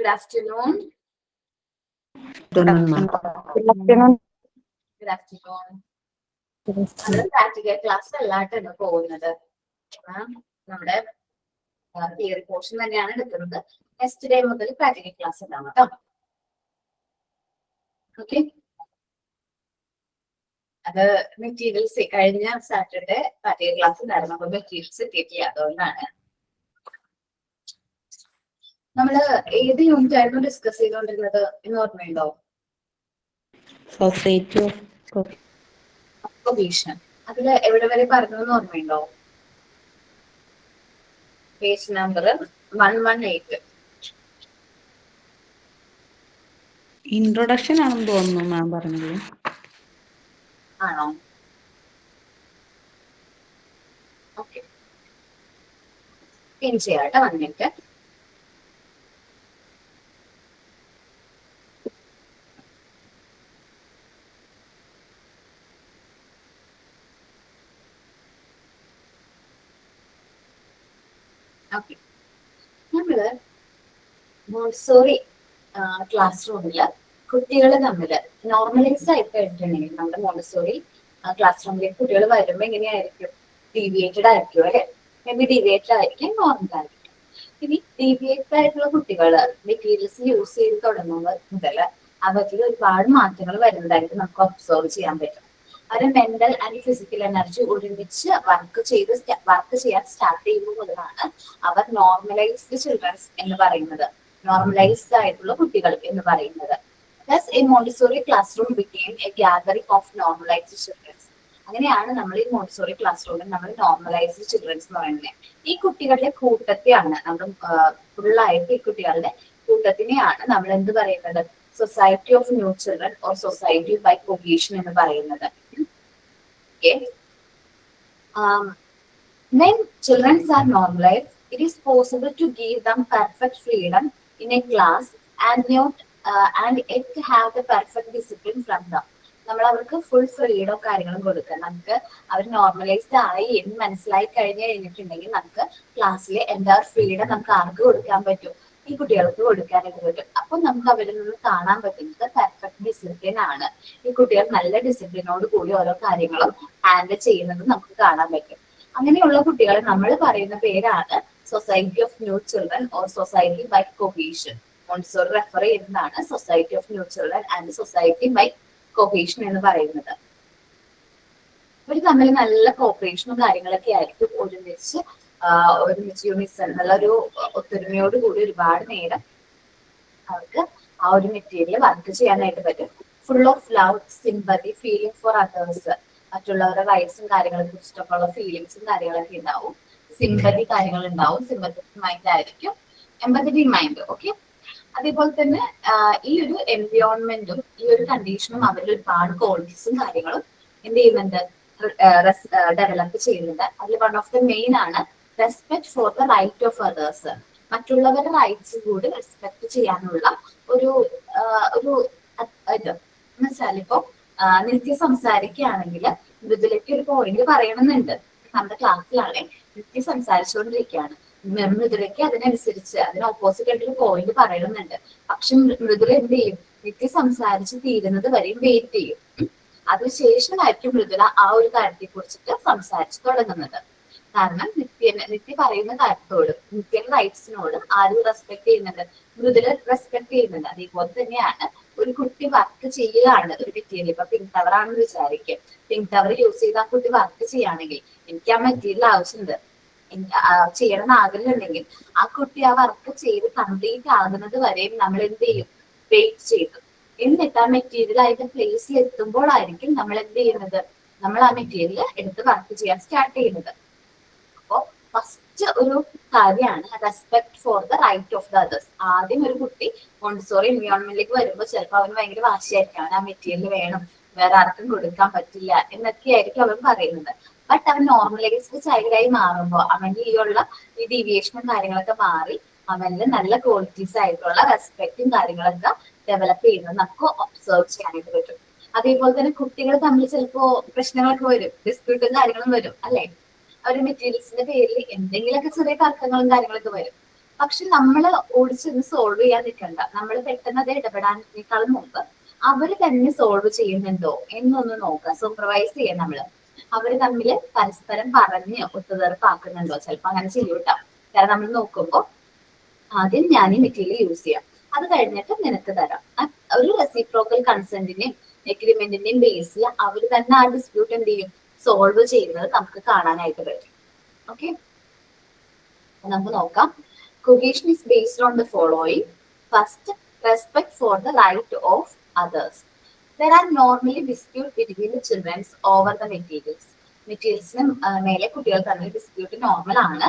Good afternoon. Good afternoon. Good afternoon. Practical class എല്ലായിട്ടാണ് പോകുന്നത്. നമ്മുടെ തിയറി പോർഷൻ തന്നെയാണ് എടുക്കുന്നത്. നെക്സ്റ്റ് ഡേ മുതൽ പ്രാക്ടിക്കൽ ക്ലാസ് ഉണ്ടാവും കേട്ടോ. ഓക്കെ, അത് മെറ്റീരിയൽസ് കഴിഞ്ഞ സാറ്റർഡേ പ്രാക്ടിക്കൽ ക്ലാസ് ഉണ്ടായിരുന്നു. അപ്പൊ മെറ്റീരിയൽസ് എത്തിയിട്ടില്ല, അതുകൊണ്ടാണ്. നമ്മള് ഏത് യൂണിറ്റ് ആയിരുന്നു ഡിസ്കസ് ചെയ്തുകൊണ്ടിരുന്നത് എന്ന് ഓർമ്മയുണ്ടോ? Society of cohesion. അതില് എവിടെ വരെ പറഞ്ഞു എന്ന് ഓർമ്മയുണ്ടോ? Page number 118. ഇൻട്രൊഡക്ഷൻ ആണെന്ന് തോന്നുന്നു മാം പറഞ്ഞത്. ആണോ? ഓക്കെ, പിൻ ചെയ്യാട്ടെ 1 മിനിറ്റ്. ഓക്കെ, നമ്മള് മോണ്ടിസോറി ക്ലാസ് റൂമില് കുട്ടികൾ തമ്മിൽ നോർമലൈസ് ആയി കഴിഞ്ഞിട്ടുണ്ടെങ്കിൽ നമ്മുടെ മോണ്ടിസോറി ക്ലാസ് റൂമിലേക്ക് കുട്ടികൾ വരുമ്പോ എങ്ങനെയായിരിക്കും? ഡീവിയേറ്റഡ് ആയിരിക്കും അല്ലെ? മേ ബി ഡീവിയേറ്റഡ് ആയിരിക്കും, നോർമൽ ആയിരിക്കും. ഇനി ഡീവിയേറ്റഡ് ആയിട്ടുള്ള കുട്ടികൾ മെറ്റീരിയൽസ് യൂസ് ചെയ്ത് തുടങ്ങുമ്പോൾ മുതൽ അവർക്ക് ഒരുപാട് മാറ്റങ്ങൾ വരുന്നതായിട്ട് നമുക്ക് ഒബ്സർവ് ചെയ്യാൻ പറ്റും. അവരുടെ മെന്റൽ ആൻഡ് ഫിസിക്കൽ എനർജി ഒരുമിച്ച് വർക്ക് ചെയ്യാൻ സ്റ്റാർട്ട് ചെയ്യുമ്പോൾ മുതലാണ് അവർ നോർമലൈസ്ഡ് ചിൽഡ്രൻസ് എന്ന് പറയുന്നത്, നോർമലൈസ്ഡ് ആയിട്ടുള്ള കുട്ടികൾ എന്ന് പറയുന്നത്. Thus, a Montessori classroom became a gathering of normalized children. അങ്ങനെയാണ് നമ്മൾ ഈ മോണ്ടിസോറി ക്ലാസ് റൂമിൽ നമ്മൾ നോർമലൈസ്ഡ് ചിൽഡ്രൻസ് എന്ന് പറയുന്നത്. ഈ കുട്ടികളുടെ കൂട്ടത്തെയാണ് നമ്മൾ ഫുള്ളായിട്ട് ഈ കുട്ടികളുടെ കൂട്ടത്തിനെയാണ് നമ്മൾ എന്ത് പറയുന്നത്? Society of new children or society by cohesion എന്ന് പറയുന്നത്. When children are normalized, it is possible to give them perfect freedom in a class and yet have the perfect discipline from them. നമ്മൾ അവർക്ക് full freedom കാര്യങ്ങളും കൊടുക്കുക. നമുക്ക് അവർ normalised ആയി എന്ന് മനസ്സിലായി കഴിഞ്ഞിട്ടുണ്ടെങ്കിൽ നമുക്ക് ക്ലാസ്സിലെ എന്താ ഫ്രീഡം നമുക്ക് ആർക്ക് കൊടുക്കാൻ പറ്റും? ഈ കുട്ടികൾക്ക് കൊടുക്കാനായിട്ട് പറ്റും. അപ്പൊ നമുക്ക് അവരിൽ നിന്ന് കാണാൻ പറ്റുന്നത് പെർഫെക്റ്റ് ഡിസിപ്ലിൻ ആണ്. ഈ കുട്ടികൾ നല്ല ഡിസിപ്ലിനോട് കൂടി ഓരോ കാര്യങ്ങളും ഹാൻഡിൽ ചെയ്യുന്നത് നമുക്ക് കാണാൻ പറ്റും. അങ്ങനെയുള്ള കുട്ടികളെ നമ്മൾ പറയുന്ന പേരാണ് society of new children or society by cohesion. Montessori refer ചെയ്യുന്നതാണ് society of new children and society by cohesion എന്ന് പറയുന്നത്. ഇവർ തമ്മിൽ നല്ല കോപ്പറേഷനും കാര്യങ്ങളൊക്കെ ആയിരിക്കും. ഒരുമിച്ച് യൂണിസൺ എന്നുള്ളൊരു ഒത്തൊരുമയോട് കൂടി ഒരുപാട് നേരം അവർക്ക് ആ ഒരു മെറ്റീരിയൽ വർക്ക് ചെയ്യാനായിട്ട് പറ്റും. Full of love, sympathy, feeling for others. മറ്റുള്ളവരുടെ റൈറ്റ്സും കാര്യങ്ങളെ കുറിച്ചിട്ടൊക്കെ ഉള്ള ഫീലിങ്സും കാര്യങ്ങളൊക്കെ ഉണ്ടാവും. സിമ്പതി കാര്യങ്ങൾ ഉണ്ടാവും. സിമ്പത്തറ്റിക് മൈൻഡ് ആയിരിക്കും, എംപത്തറ്റിക് മൈൻഡ്. ഓക്കെ, അതേപോലെ തന്നെ ഈ ഒരു എൻവയോൺമെന്റും ഈ ഒരു കണ്ടീഷനും അവരിൽ ഒരുപാട് ക്വാളിറ്റീസും കാര്യങ്ങളും എന്ത് ചെയ്യുന്നുണ്ട്? ഡെവലപ്പ് ചെയ്യുന്നുണ്ട്. അതിൽ വൺ ഓഫ് ദ മെയിൻ ആണ് respect for the right of others. മറ്റുള്ളവരുടെ റൈറ്റ്സ് കൂടി റെസ്പെക്ട് ചെയ്യാനുള്ള ഒരു ഇത് എന്നുവെച്ചാൽ ഇപ്പൊ നിത്യ സംസാരിക്കുകയാണെങ്കിൽ മൃദുലയ്ക്ക് ഒരു പോയിന്റ് പറയണമെന്നുണ്ട്. നമ്മുടെ ക്ലാസ്സിലാണെ നിത്യ സംസാരിച്ചുകൊണ്ടിരിക്കുകയാണ്. മൃദുലയ്ക്ക് അതിനനുസരിച്ച് അതിന് ഓപ്പോസിറ്റ് ആയിട്ടൊരു പോയിന്റ് പറയണമെന്നുണ്ട്. പക്ഷെ മൃദുല എന്ത് ചെയ്യും? നിത്യ സംസാരിച്ച് തീരുന്നത് വരെയും വെയിറ്റ് ചെയ്യും. അതിനുശേഷമായിരിക്കും മൃദുല ആ ഒരു കാര്യത്തെ കുറിച്ചിട്ട് സംസാരിച്ചു തുടങ്ങുന്നത്. കാരണം നിത്യ പറയുന്ന കാര്യത്തോട്, നിത്യയുടെ റൈറ്റ്സിനോട് ആരും റെസ്പെക്ട് ചെയ്യുന്നുണ്ട്? മൃദുല റെസ്പെക്ട് ചെയ്യുന്നുണ്ട്. അതേപോലെ തന്നെയാണ് ഒരു കുട്ടി വർക്ക് ചെയ്യുകയാണ് ഒരു മെറ്റീരിയൽ. ഇപ്പൊ പിങ്ക് ടവർ ആണെന്ന് വിചാരിക്കും. പിങ്ക് ടവർ യൂസ് ചെയ്ത് ആ കുട്ടി വർക്ക് ചെയ്യുകയാണെങ്കിൽ എനിക്ക് ആ മെറ്റീരിയൽ ആവശ്യമുണ്ട്, ചെയ്യണമെന്ന് ആഗ്രഹമുണ്ടെങ്കിൽ ആ കുട്ടി ആ വർക്ക് ചെയ്ത് കംപ്ലീറ്റ് ആകുന്നത് വരെയും നമ്മൾ എന്ത് ചെയ്യും? വെയിറ്റ് ചെയ്തു. എന്നിട്ട് ആ മെറ്റീരിയൽ അതിന്റെ പ്ലേസിൽ എത്തുമ്പോഴായിരിക്കും നമ്മൾ എന്ത് ചെയ്യുന്നത്? നമ്മൾ ആ മെറ്റീരിയൽ എടുത്ത് വർക്ക് ചെയ്യാൻ സ്റ്റാർട്ട് ചെയ്യുന്നത്. അപ്പോ ഫസ്റ്റ് ഒരു കാര്യമാണ് respect for the right of the others. ആദ്യം ഒരു കുട്ടി മോണ്ടിസോറി എൻവയോൺമെന്റിലേക്ക് വരുമ്പോൾ ചിലപ്പോൾ അവന് ഭയങ്കര വാശിയായിരിക്കും. അവൻ ആ മെറ്റീരിയൽ വേണം, വേറെ ആർക്കും കൊടുക്കാൻ പറ്റില്ല എന്നൊക്കെ ആയിരിക്കും അവൻ പറയുന്നത്. ബട്ട് അവൻ നോർമലൈസ്ഡ് ചൈൽഡായി മാറുമ്പോൾ അവന്റെ ഈ ഡീവിയേഷനും കാര്യങ്ങളൊക്കെ മാറി അവനിൽ നല്ല ക്വാളിറ്റീസ് ആയിട്ടുള്ള റെസ്പെക്റ്റും കാര്യങ്ങളൊക്കെ ഡെവലപ്പ് ചെയ്യുന്നത് നമുക്ക് ഒബ്സർവ് ചെയ്യാനായിട്ട് പറ്റും. അതേപോലെ തന്നെ കുട്ടികൾ തമ്മിൽ ചിലപ്പോ പ്രശ്നങ്ങളൊക്കെ വരും, ഡിസ്പ്യൂട്ടും കാര്യങ്ങളും വരും അല്ലെ? ഒരു മെറ്റീരിയൽസിന്റെ പേരിൽ എന്തെങ്കിലുമൊക്കെ ചെറിയ തർക്കങ്ങളും കാര്യങ്ങളൊക്കെ വരും. പക്ഷെ നമ്മൾ ഓടിച്ചെന്ന് സോൾവ് ചെയ്യാൻ നിൽക്കണ്ട. നമ്മൾ പെട്ടെന്ന് അത് ഇടപെടാനേക്കാളും മുമ്പ് അവര് തന്നെ സോൾവ് ചെയ്യുന്നുണ്ടോ എന്നൊന്ന് നോക്കുക. സൂപ്പർവൈസ് ചെയ്യാൻ നമ്മള്. അവര് തമ്മിൽ പരസ്പരം പറഞ്ഞ് ഒത്തുതീർപ്പാക്കുന്നുണ്ടോ? ചിലപ്പോ അങ്ങനെ ചെയ്യൂട്ടാ. കാരണം നമ്മൾ നോക്കുമ്പോൾ ആദ്യം ഞാൻ ഈ മെറ്റീരിയൽ യൂസ് ചെയ്യാം, അത് കഴിഞ്ഞിട്ട് നിനക്ക് തരാം. ഒരു റെസിപ്രോക്കൽ കൺസെന്റിന്റെയും എഗ്രിമെന്റിന്റെയും ബേസിൽ അവർ തന്നെ ആ ഡിസ്പ്യൂട്ട് എന്ത് ചെയ്യും, സോൾവ് ചെയ്യുന്നത് നമുക്ക് കാണാനായിട്ട് പറ്റും. ഓക്കെ, നമുക്ക് നോക്കാം. Cohesion is based on the following. First, respect for the right of others. There are normally dispute between the children over the materials. മെറ്റീരിയൽസിന് മേലെ കുട്ടികൾ തമ്മിൽ ഡിസ്പ്യൂട്ട് നോർമൽ ആണ്.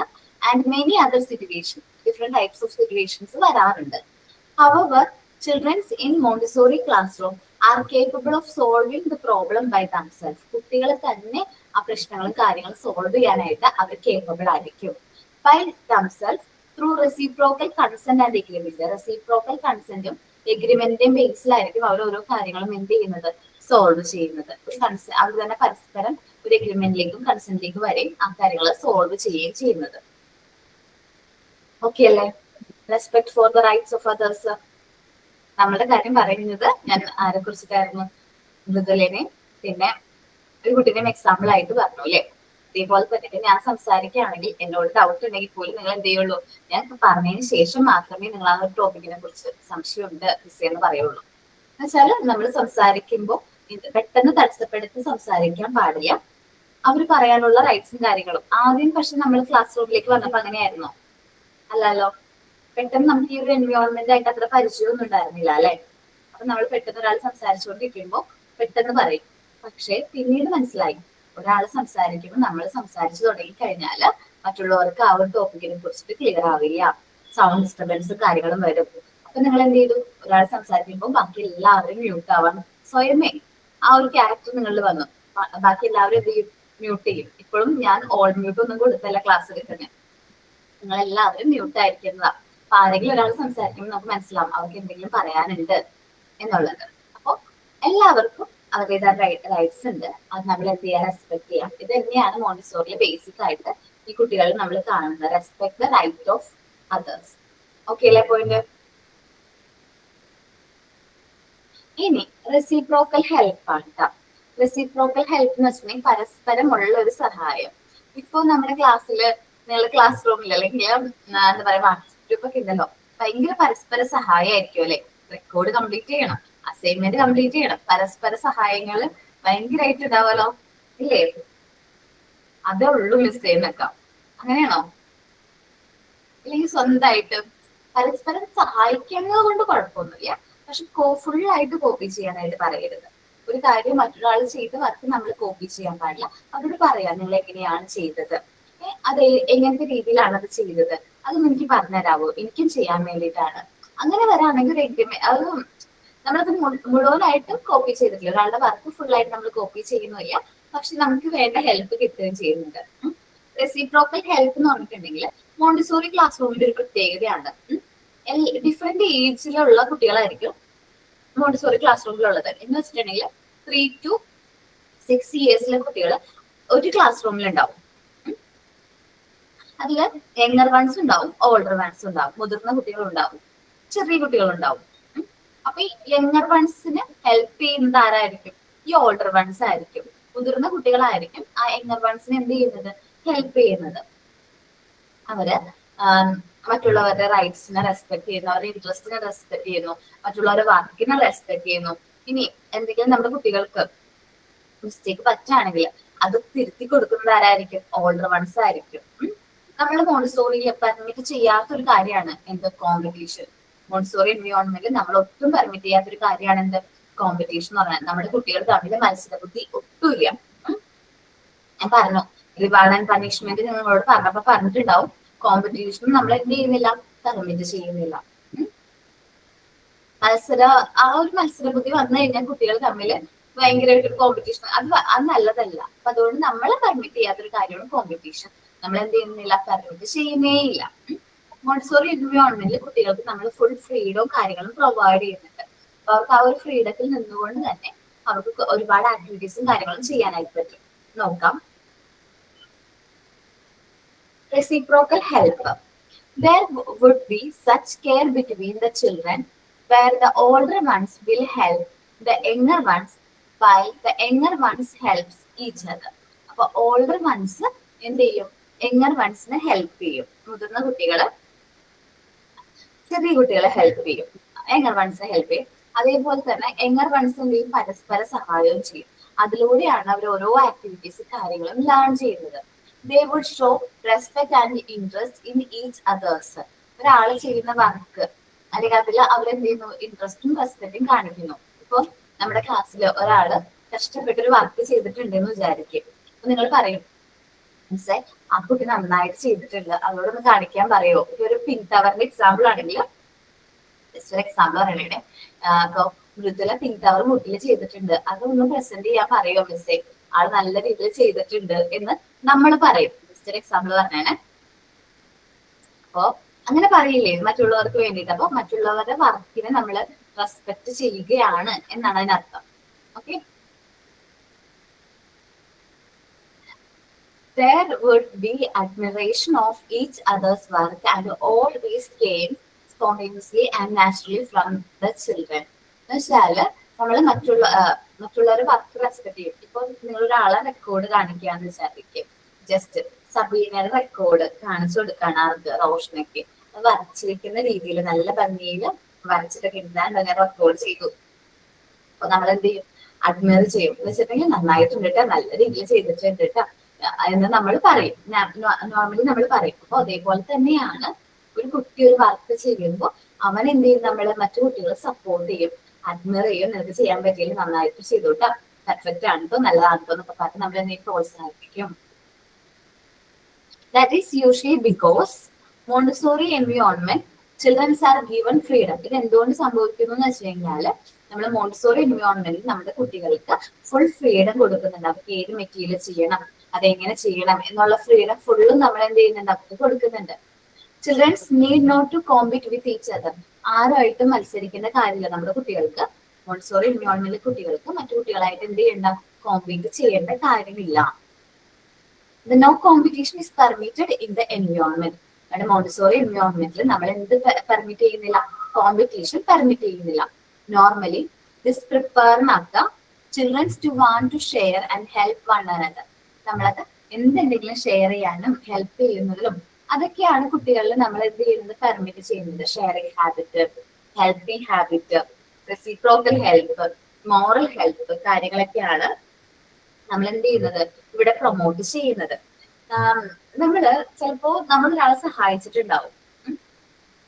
And many other situation, different types of situations വരാറുണ്ട്. However, children in Montessori classroom are capable of solving the problem by themselves. കുട്ടികൾ തന്നെ ആ പ്രശ്നങ്ങളും കാര്യങ്ങളും സോൾവ് ചെയ്യാനായിട്ട് അവർ കേപ്പബിൾ ആയിരിക്കും. By themselves through reciprocal consent and agreement. Reciprocal consent ഉം എഗ്രിമെന്റിന്റെയും ബേസിലായിരിക്കും അവർ ഓരോ കാര്യങ്ങളും എന്ത് ചെയ്യുന്നത്, സോൾവ് ചെയ്യുന്നത്. അവർ തന്നെ പരസ്പരം ഒരു എഗ്രിമെന്റിലേക്കും കൺസെന്റിലേക്കും വരെയും ആ കാര്യങ്ങൾ സോൾവ് ചെയ്യുകയും ചെയ്യുന്നത്. ഓക്കെ അല്ലേ? Respect for the rights of others. നമ്മുടെ കാര്യം പറയുന്നത് ഞാൻ ആരെ കുറിച്ചിട്ടായിരുന്നു? മൃദുലിനെ പിന്നെ ഒരു കുട്ടീനെയും എക്സാമ്പിൾ ആയിട്ട് പറഞ്ഞു അല്ലേ? ഇതേപോലെ തന്നെ ഞാൻ സംസാരിക്കുകയാണെങ്കിൽ എന്നോട് ഡൗട്ട് ഉണ്ടെങ്കിൽ പോലും നിങ്ങൾ എന്ത് ചെയ്യുള്ളൂ, ഞാൻ പറഞ്ഞതിന് ശേഷം മാത്രമേ നിങ്ങൾ ആ ഒരു ടോപ്പിക്കിനെ കുറിച്ച് സംശയമുണ്ട് മിസ് എന്ന് പറയുള്ളൂ. എന്നുവെച്ചാൽ നമ്മൾ സംസാരിക്കുമ്പോൾ പെട്ടെന്ന് തടസ്സപ്പെടുത്തി സംസാരിക്കാൻ പാടില്ല. അവർ പറയാനുള്ള റൈറ്റ്സും കാര്യങ്ങളും ആദ്യം. പക്ഷെ നമ്മൾ ക്ലാസ് റൂമിലേക്ക് വന്നപ്പോൾ അങ്ങനെയായിരുന്നോ? അല്ലല്ലോ. പെട്ടെന്ന് നമുക്ക് ഈ ഒരു എൻവയോൺമെന്റ് ആയിട്ട് അത്ര പരിചയമൊന്നും ഉണ്ടായിരുന്നില്ല അല്ലെ? അപ്പൊ നമ്മൾ പെട്ടെന്ന് ഒരാൾ സംസാരിച്ചുകൊണ്ടിരിക്കുമ്പോൾ പെട്ടെന്ന് പറയും. പക്ഷെ പിന്നീട് മനസ്സിലായി, ഒരാൾ സംസാരിക്കുമ്പോൾ നമ്മൾ സംസാരിച്ചു തുടങ്ങി കഴിഞ്ഞാൽ മറ്റുള്ളവർക്ക് ആ ഒരു ടോപ്പിക്കിനെ കുറിച്ചിട്ട് ക്ലിയർ ആവില്ല, സൗണ്ട് ഡിസ്റ്റർബൻസ് കാര്യങ്ങളും വരും. അപ്പൊ നിങ്ങൾ എന്ത് ചെയ്തു? ഒരാൾ സംസാരിക്കുമ്പോൾ ബാക്കി എല്ലാവരും മ്യൂട്ട് ആവാൻ സ്വയമേ ആ ഒരു ക്യാരക്ടർ നിങ്ങളിൽ വന്നു. ബാക്കി എല്ലാവരും എന്ത് ചെയ്യും? മ്യൂട്ട് ചെയ്യും. ഇപ്പോഴും ഞാൻ ഓൾ മ്യൂട്ട് ഒന്നും കൊടുത്തല്ല ക്ലാസ് എടുക്കുന്നത്. നിങ്ങൾ എല്ലാവരും മ്യൂട്ട് ആയിരിക്കുന്നതാ. അപ്പൊ ആരെങ്കിലും ഒരാൾ സംസാരിക്കുമ്പോൾ നമുക്ക് മനസ്സിലാവും അവർക്ക് എന്തെങ്കിലും പറയാനുണ്ട് എന്നുള്ളത്. അപ്പൊ എല്ലാവർക്കും അവരുടേതായ റൈറ്റ്സ് ഉണ്ട്. അത് നമ്മൾ എന്ത് ചെയ്യാൻ റെസ്പെക്ട് ചെയ്യാം. ഇത് തന്നെയാണ് മോണ്ടിസോറിയിലെ ബേസിക് ആയിട്ട് ഈ കുട്ടികളിൽ നമ്മൾ കാണുന്നത്. Respect the right of others. Okay അല്ലേ പോയിന്റ്? ഇനി റെസിപ്രോക്കൽ ഹെൽപ്പ് ആണ് കേട്ടോ. റെസിപ്രോക്കൽ ഹെൽപ്പ് എന്ന് വെച്ചിട്ടുണ്ടെങ്കിൽ പരസ്പരമുള്ള ഒരു സഹായം. ഇപ്പൊ നമ്മുടെ ക്ലാസ്സിൽ, നിങ്ങൾ ക്ലാസ് റൂമിൽ അല്ലെങ്കിൽ എന്താ പറയാ വാട്സ്ആപ്പ് ഗ്രൂപ്പ് ഒക്കെ ഉണ്ടല്ലോ, ഭയങ്കര പരസ്പര സഹായമായിരിക്കും അല്ലെ? റെക്കോർഡ് കംപ്ലീറ്റ് ചെയ്യണം, അസൈൻമെന്റ് കംപ്ലീറ്റ് ചെയ്യണം, പരസ്പര സഹായങ്ങൾ ഭയങ്കരമായിട്ട് ഉണ്ടാവല്ലോ ഇല്ലേ? അതേ ഉള്ളൂ മിസ് ചെയ്യുന്നൊക്കെ. അങ്ങനെയാണോ? അല്ലെങ്കിൽ സ്വന്തമായിട്ട് പരസ്പരം സഹായിക്കുന്നത് കൊണ്ട് കുഴപ്പമൊന്നുമില്ല. പക്ഷെ ഫുൾ ആയിട്ട് കോപ്പി ചെയ്യാനായിട്ട് പറയരുത്. ഒരു കാര്യം മറ്റൊരാൾ ചെയ്ത വർക്ക് നമ്മൾ കോപ്പി ചെയ്യാൻ പാടില്ല. അവരോട് പറയാം നിങ്ങൾ എങ്ങനെയാണ് ചെയ്തത്, അത് എങ്ങനത്തെ രീതിയിലാണ് അത് ചെയ്തത്, അതൊന്നും എനിക്ക് പറഞ്ഞുതരാവോ, എനിക്കും ചെയ്യാൻ വേണ്ടിയിട്ടാണ്. അങ്ങനെ വരാണെങ്കിൽ അത് നമ്മളത് മുഴുവനായിട്ട് കോപ്പി ചെയ്തിട്ടില്ല. ഒരാളുടെ വർക്ക് ഫുൾ ആയിട്ട് നമ്മൾ കോപ്പി ചെയ്യുന്നില്ല, പക്ഷെ നമുക്ക് വേണ്ട ഹെൽപ്പ് കിട്ടുകയും ചെയ്യുന്നുണ്ട്. റെസിപ്രോക്കൽ ഹെൽപ്പ് എന്ന് പറഞ്ഞിട്ടുണ്ടെങ്കിൽ മോണ്ടിസോറി ക്ലാസ് റൂമിന്റെ ഒരു പ്രത്യേകതയാണ്. ഡിഫറെന്റ് ഏജിലുള്ള കുട്ടികളായിരിക്കും മോണ്ടിസോറി ക്ലാസ് റൂമിലുള്ളത്. എന്ന് വെച്ചിട്ടുണ്ടെങ്കിൽ 3 to 6 ഇയേഴ്സിലെ കുട്ടികൾ ഒരു ക്ലാസ് റൂമിൽ ഉണ്ടാവും. അതിൽ യങ്ങർ വൺസ് ഉണ്ടാവും, ഓൾഡർ വൺസ് ഉണ്ടാവും, മുതിർന്ന കുട്ടികളുണ്ടാവും, ചെറിയ കുട്ടികളുണ്ടാവും. അപ്പൊ ഈ യങ്ങർ വൺസിന് ഹെൽപ്പ് ചെയ്യുന്നത് ആരായിരിക്കും? ഈ ഓൾഡർ വൺസ് ആയിരിക്കും. മുതിർന്ന കുട്ടികളായിരിക്കും ആ യങ്ങർ വൺസിന് എന്ത് ചെയ്യുന്നത്? ഹെൽപ്പ് ചെയ്യുന്നത്. അവര് മറ്റുള്ളവരുടെ റൈറ്റ്സിനെ റെസ്പെക്ട് ചെയ്യുന്നു, അവരുടെ ഇൻട്രസ്റ്റിനെ റെസ്പെക്ട് ചെയ്യുന്നു, മറ്റുള്ളവരുടെ വർക്കിനെ റെസ്പെക്ട് ചെയ്യുന്നു. ഇനി എന്തെങ്കിലും നമ്മുടെ കുട്ടികൾക്ക് മിസ്റ്റേക്ക് പറ്റുകയാണെങ്കിൽ അത് തിരുത്തി കൊടുക്കുന്നത് ആരായിരിക്കും? ഓൾഡർ വൺസ് ആയിരിക്കും. നമ്മൾ മോണ്ടിസോറിയിൽ പെർമിറ്റ് ചെയ്യാത്തൊരു കാര്യമാണ് എന്ത്? കോമ്പറ്റീഷൻ. മോണ്ടിസോറി എൻവയോൺമെന്റിൽ നമ്മൾ ഒട്ടും പെർമിറ്റ് ചെയ്യാത്തൊരു കാര്യമാണ് എന്ത്? കോമ്പറ്റീഷൻ എന്ന് പറഞ്ഞാൽ. നമ്മുടെ കുട്ടികൾ തമ്മിൽ മത്സരബുദ്ധി ഒട്ടുമില്ല. ഞാൻ പറഞ്ഞു റിവാർഡ് ആൻഡ് പണിഷ്മെന്റ് നിങ്ങളോട് പറഞ്ഞപ്പോ പറഞ്ഞിട്ടുണ്ടാവും. കോമ്പറ്റീഷൻ നമ്മൾ എന്ത് ചെയ്യുന്നില്ല? പെർമിറ്റ് ചെയ്യുന്നില്ല. ആ ഒരു മത്സരബുദ്ധി വന്നു കഴിഞ്ഞാൽ കുട്ടികൾ തമ്മിൽ ഭയങ്കരമായിട്ടൊരു കോമ്പറ്റീഷൻ, അത് നല്ലതല്ല. അപ്പൊ അതുകൊണ്ട് നമ്മൾ പെർമിറ്റ് ചെയ്യാത്തൊരു കാര്യമാണ് കോമ്പറ്റീഷൻ. നമ്മൾ എന്ത് ചെയ്യുന്നില്ല? പെർമിറ്റ് ചെയ്യുന്നേ ഇല്ല. മോണ്ടിസോറി എൻവയോൺമെന്റിൽ കുട്ടികൾക്ക് നമ്മൾ ഫുൾ ഫ്രീഡവും കാര്യങ്ങളും പ്രൊവൈഡ് ചെയ്യുന്നുണ്ട്. അപ്പൊ അവർക്ക് ആ ഒരു ഫ്രീഡത്തിൽ നിന്നുകൊണ്ട് തന്നെ അവർക്ക് ഒരുപാട് ആക്ടിവിറ്റീസും കാര്യങ്ങളും ചെയ്യാനായിട്ട് പറ്റും. നോക്കാം. Reciprocal help. There would be such care between the children where the older ones will help the younger ones while the younger ones helps each other. അപ്പൊ ഓൾഡർ വൺസ് എന്ത് ചെയ്യും, യങ്ങർ വൺസിനെ ഹെൽപ്പ് ചെയ്യും. മുതിർന്ന കുട്ടികള് ചെറിയ കുട്ടികളെ ഹെൽപ്പ് ചെയ്യും, younger വൺസിനെ help ചെയ്യും. അതേപോലെ തന്നെ യങ്ങർ വൺസ് എന്ത് ചെയ്യും, പരസ്പര സഹായവും ചെയ്യും. അതിലൂടെയാണ് അവർ ഓരോ ആക്ടിവിറ്റീസ് കാര്യങ്ങളും ലേൺ ചെയ്യുന്നത്. They would show respect and interest in each others. ഒരാൾ ചെയ്യുന്ന വർക്ക് അല്ലെങ്കിൽ അതിൽ അവരെന്ത് ചെയ്യുന്നു, ഇൻട്രസ്റ്റും റെസ്പെക്റ്റും കാണിക്കുന്നു. ഇപ്പൊ നമ്മുടെ ക്ലാസ്സിൽ ഒരാള് കഷ്ടപ്പെട്ടൊരു വർക്ക് ചെയ്തിട്ടുണ്ടെന്ന് വിചാരിക്കും. അപ്പൊ നിങ്ങൾ പറയും, മിസ്സേ ആ കുട്ടി നന്നായിട്ട് ചെയ്തിട്ടുണ്ട്, അവരോടൊന്ന് കാണിക്കാൻ പറയോ. ഒരു പിങ്ക് ടവറിന്റെ എക്സാമ്പിൾ ആണെങ്കിൽ ജസ്റ്റ് ഒരു എക്സാമ്പിൾ പറയണേ. ഇപ്പൊ മൃദുല പിങ്ക് ടവർ മുട്ടിൽ ചെയ്തിട്ടുണ്ട്, അതൊന്ന് പ്രസന്റ് ചെയ്യാൻ പറയോ മിസ്സേ, ആള് നല്ല രീതിയിൽ ചെയ്തിട്ടുണ്ട് എന്ന് നമ്മൾ പറയും. ജസ്റ്റ് ഒരു എക്സാമ്പിൾ പറഞ്ഞേനെ. അപ്പോ അങ്ങനെ പറയില്ലേ മറ്റുള്ളവർക്ക് വേണ്ടിയിട്ട്. അപ്പൊ മറ്റുള്ളവരുടെ വർക്കിനെ നമ്മൾ റെസ്പെക്ട് ചെയ്യുകയാണ് എന്നാണ് അതിനർത്ഥം. Okay, there would be admiration of each other's work and all these came spontaneously and naturally from the children. എന്നുവെച്ചാല് നമ്മള് മറ്റുള്ളവരുടെ വർക്ക് റെസ്പെക്ട് ചെയ്യും. ഇപ്പൊ നിങ്ങൾ ഒരാളെ റെക്കോർഡ് കാണിക്കാന്ന് വിചാരിക്കും, ജസ്റ്റ് സബീനയുടെ റെക്കോർഡ് കാണിച്ചു കൊടുക്കാണ് ആൾക്ക്, റോഷനയ്ക്ക് വരച്ചിരിക്കുന്ന രീതിയിൽ നല്ല ഭംഗിയിൽ വരച്ചിട്ടൊക്കെ ഇരുന്നാണ്ട് അങ്ങനെ റെക്കോർഡ് ചെയ്തു. അപ്പൊ നമ്മൾ എന്ത് ചെയ്യും, അഡ്മയർ ചെയ്യും. എന്ന് വെച്ചിട്ടുണ്ടെങ്കിൽ നന്നായിട്ടുണ്ട് കേട്ടോ, നല്ല രീതിയിൽ ചെയ്തിട്ടുണ്ട് കേട്ടോ എന്ന് നമ്മൾ പറയും, നോർമലി നമ്മൾ പറയും. അപ്പൊ അതേപോലെ തന്നെയാണ് ഒരു കുട്ടി ഒരു വർക്ക് ചെയ്യുമ്പോൾ അവൻ എന്ത് ചെയ്യും, നമ്മള് മറ്റു കുട്ടികളെ സപ്പോർട്ട് ചെയ്യും, അഡ്മയർ ചെയ്യും. നിനക്ക് ചെയ്യാൻ പറ്റിയില്ല, നന്നായിട്ട് ചെയ്തു കേട്ടോ, പെർഫെക്റ്റ് ആണോ നല്ലതാണോ എന്നൊക്കെ പറഞ്ഞ് നമ്മൾ എന്തെങ്കിലും പ്രോത്സാഹിപ്പിക്കും. That is usually because Montessori environment children are given freedom. ഇത് എന്തുകൊണ്ട് സംഭവിക്കുന്നു എന്ന് വെച്ച് കഴിഞ്ഞാല് നമ്മൾ മോണ്ടിസോറി എൻവയോൺമെന്റിൽ നമ്മുടെ കുട്ടികൾക്ക് ഫുൾ ഫ്രീഡം കൊടുക്കുന്നുണ്ട്. അവർക്ക് ഏത് മെറ്റീരിയൽ ചെയ്യണം, അതെങ്ങനെ ചെയ്യണം എന്നുള്ള ഫ്രീഡം ഫുള്ളും നമ്മൾ എന്ത് ചെയ്യുന്നുണ്ട്, അവർക്ക് കൊടുക്കുന്നുണ്ട്. Childrens need not to compete with each other. ആരുമായിട്ടും മത്സരിക്കേണ്ട കാര്യമില്ല നമ്മുടെ കുട്ടികൾക്ക്. മോണ്ടിസോറി എൻവയോൺമെന്റിൽ കുട്ടികൾക്ക് മറ്റു കുട്ടികളായിട്ട് എന്ത് ചെയ്യണ്ട, കോമ്പീറ്റ് ചെയ്യേണ്ട കാര്യമില്ല. The no competition is permitted in the environment. നമ്മുടെ മോണ്ടിസോറി എൻവയോൺമെന്റിൽ നമ്മൾ എന്ത് പെർമിറ്റ് ചെയ്യുന്നില്ല, കോമ്പറ്റീഷൻ പെർമിറ്റ് ചെയ്യുന്നില്ല. നോർമലി ദിസ് പ്രിപ്പയറിനാക്കുക childrens to want to share and help one another. നമ്മളത് എന്തെങ്കിലും ഷെയർ ചെയ്യാനും ഹെൽപ്പ് ചെയ്യുന്നതിലും അതൊക്കെയാണ് കുട്ടികളിൽ നമ്മൾ എന്ത് ചെയ്യുന്നത്, പെർമിറ്റ് ചെയ്യുന്നത്. Sharing habit, helping habit, reciprocal help, moral help കാര്യങ്ങളൊക്കെയാണ് നമ്മൾ എന്ത് ചെയ്യുന്നത്, ഇവിടെ പ്രൊമോട്ട് ചെയ്യുന്നത്. നമ്മള് ചിലപ്പോ നമ്മൾ ഒരാളെ സഹായിച്ചിട്ടുണ്ടാവും,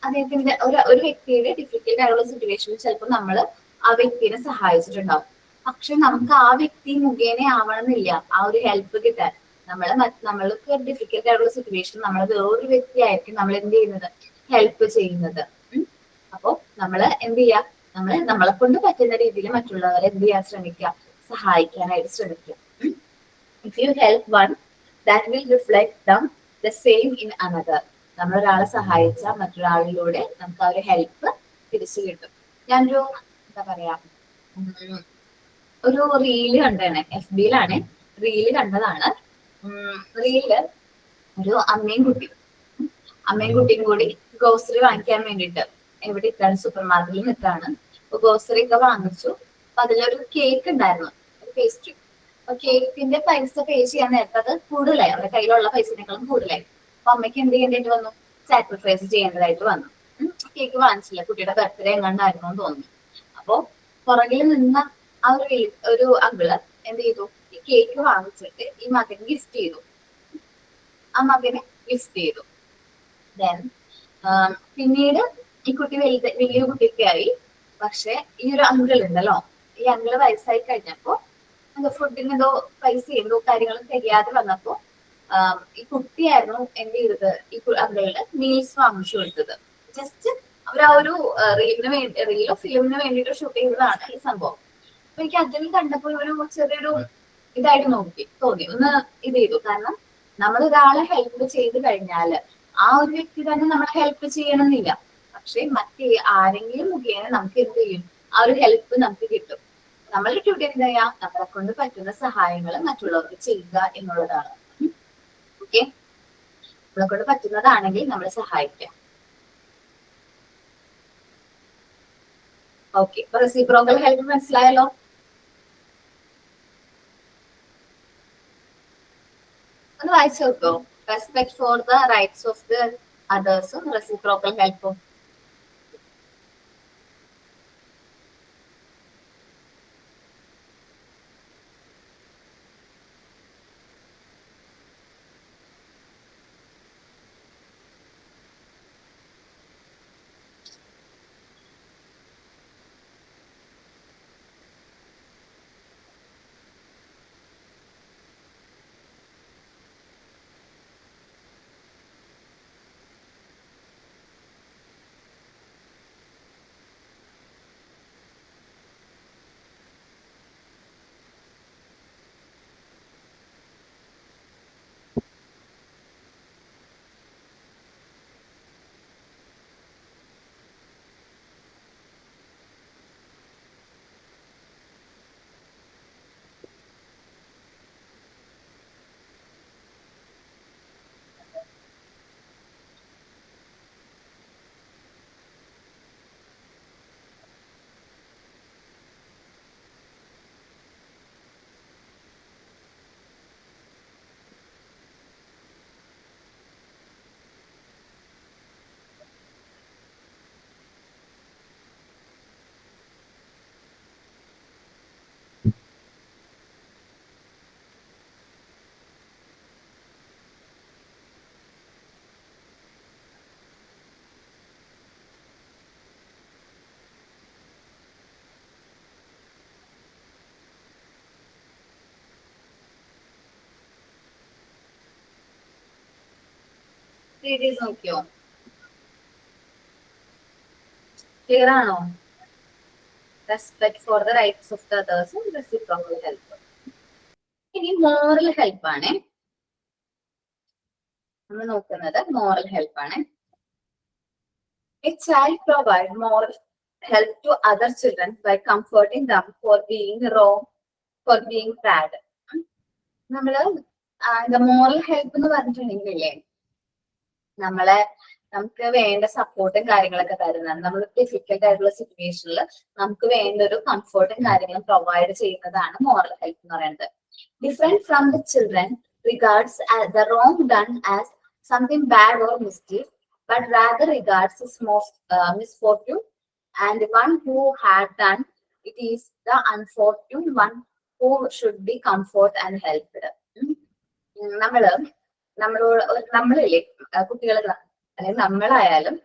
അദ്ദേഹത്തിന്റെ ഒരു വ്യക്തിയുടെ ഡിഫിക്കൽട്ട് ആയിട്ടുള്ള സിറ്റുവേഷനിൽ ചിലപ്പോൾ നമ്മൾ ആ വ്യക്തിനെ സഹായിച്ചിട്ടുണ്ടാവും. പക്ഷെ നമുക്ക് ആ വ്യക്തി മുഖേന ആവണമെന്നില്ല ആ ഒരു ഹെൽപ്പ് കിട്ടാൻ. നമ്മൾക്ക് ഡിഫിക്കൽട്ട് ആയിട്ടുള്ള സിറ്റുവേഷൻ നമ്മൾ വേറൊരു വ്യക്തി ആയിരിക്കും നമ്മൾ എന്ത് ചെയ്യുന്നത്, ഹെൽപ്പ് ചെയ്യുന്നത്. അപ്പോ നമ്മൾ എന്ത് ചെയ്യാ, നമ്മളെ കൊണ്ട് പറ്റുന്ന രീതിയിൽ മറ്റുള്ളവരെ എന്ത് ചെയ്യാൻ ശ്രമിക്കുക, സഹായിക്കാനായിട്ട് ശ്രമിക്കുക. If you help one, that will reflect the same in another. നമ്മൾ ഒരാളെ സഹായിച്ചാൽ മറ്റൊരാളിലൂടെ നമുക്ക് ആ ഒരു ഹെൽപ്പ് തിരിച്ചു കിട്ടും. ഞാനൊരു എന്താ പറയാ, ഒരു റീല് കണ്ടാണ്, FB-യിലാണ് റീല് കണ്ടതാണ്. റീല് ഒരു അമ്മയും കുട്ടിയും കൂടി ഗ്രോസറി വാങ്ങിക്കാൻ വേണ്ടിയിട്ട് എവിടെ ഇട്ടാണ്, സൂപ്പർ മാർക്കറ്റിൽ നിൽക്കാണ്. അപ്പൊ ഗ്രോസറി ഒക്കെ വാങ്ങിച്ചു. അപ്പൊ അതിലൊരു കേക്ക് ഉണ്ടായിരുന്നു, ഒരു പേസ്ട്രി. അപ്പൊ കേക്കിന്റെ പൈസ പേ ചെയ്യാൻ നേരത്തെ അത് കൂടുതലായി, അവരുടെ കയ്യിലുള്ള പൈസനേക്കാളും കൂടുതലായി. അപ്പൊ അമ്മയ്ക്ക് എന്ത് ചെയ്യേണ്ടതായിട്ട് വന്നു, സാക്രിഫൈസ് ചെയ്യേണ്ടതായിട്ട് വന്നു. കേക്ക് വാങ്ങിച്ചില്ല, കുട്ടിയുടെ ബർത്ത്ഡേ എങ്ങാണ്ടായിരുന്നു എന്ന് തോന്നുന്നു. അപ്പൊ പുറകിൽ നിന്ന ആ ഒരു അങ്കിള് എന്ത് ചെയ്തു, ഈ കേക്ക് വാങ്ങിച്ചിട്ട് ഈ മകന് ഗിഫ്റ്റ് ചെയ്തു. ആ മകന് ഗിഫ്റ്റ് ചെയ്തു. ദെൻ പിന്നീട് ഈ കുട്ടി വലിയ കുട്ടിയൊക്കെ ആയി. പക്ഷെ ഈ ഒരു അങ്കിൾ ഉണ്ടല്ലോ, ഈ അങ്കിള് വയസ്സായി കഴിഞ്ഞപ്പോ ഫുഡിന് എന്തോ പൈസ എന്തോ കാര്യങ്ങളും തികയാതെ വന്നപ്പോ ഈ കുട്ടിയായിരുന്നു എന്ത് ചെയ്തത്, ഈ അങ്കിളുടെ മീൽസ് വാങ്ങിച്ചു കൊടുത്തത്. ജസ്റ്റ് അവർ ആ ഒരു റീലോ ഫിലിമിന് വേണ്ടിയിട്ട് ഷൂട്ട് ചെയ്തതാണ് ഈ സംഭവം. അപ്പൊ എനിക്ക് അതിൽ കണ്ടപ്പോൾ ഒരു ചെറിയൊരു ഇതായിട്ട് തോന്നി, ഒന്ന് ഇത് ചെയ്തു. കാരണം നമ്മൾ ഒരാളെ ഹെൽപ്പ് ചെയ്ത് കഴിഞ്ഞാല് ആ ഒരു വ്യക്തി തന്നെ നമ്മളെ ഹെൽപ്പ് ചെയ്യണമെന്നില്ല. പക്ഷെ മറ്റേ ആരെങ്കിലും മുഖേന നമുക്ക് എന്ത് ചെയ്യും, ആ ഒരു ഹെൽപ്പ് നമുക്ക് കിട്ടും. നമ്മളുടെ ഡ്യൂട്ടി എന്താ ചെയ്യാ, നമ്മളെ കൊണ്ട് പറ്റുന്ന സഹായങ്ങൾ മറ്റുള്ളവർക്ക് ചെയ്യുക എന്നുള്ളതാണ്. ഓക്കെ, നമ്മളെ കൊണ്ട് പറ്റുന്നതാണെങ്കിൽ നമ്മൾ സഹായിക്കാം. ഓക്കെ, അപ്പൊ റെസിപ്രോക്കൽ ഹെൽപ്പ് മനസ്സിലായല്ലോ. ഒന്ന് വായിച്ചു നോക്കോ. Respect for the rights of the അതേഴ്സും റെസിപ്രോക്കൽ ഹെൽപ്പും. നോക്കിയോ, ക്ലിയർ ആണോ? Respect for the rights of the അതേഴ്സും റെസിപ്രോക്കൽ ഹെൽപ്പ്. ഇനി മോറൽ ഹെൽപ്പ് ആണ് നമ്മൾ നോക്കുന്നത്. മോറൽ ഹെൽപ്പ് ആണ്. A child provides moral help to other children by comforting them for being wrong, for being bad. നമ്മള് മോറൽ ഹെൽപ്പ് എന്ന് പറഞ്ഞിട്ടുണ്ടെങ്കിലേ നമുക്ക് വേണ്ട സപ്പോർട്ടും കാര്യങ്ങളൊക്കെ തരുന്നതാണ്. നമ്മൾ ഡിഫിക്കൽട്ട് ആയിട്ടുള്ള സിറ്റുവേഷനിൽ നമുക്ക് വേണ്ട ഒരു കംഫർട്ടും കാര്യങ്ങളും പ്രൊവൈഡ് ചെയ്യുന്നതാണ് മോറൽ ഹെൽപ്പ് എന്ന് പറയുന്നത്. Different from the children regards the wrong done as something bad or mistake, but rather regards his misfortune, and one who had done it is the unfortunate one who should be comforted and helped. നമ്മളില്ലേ കുട്ടികൾ, അല്ലെങ്കിൽ നമ്മളായാലും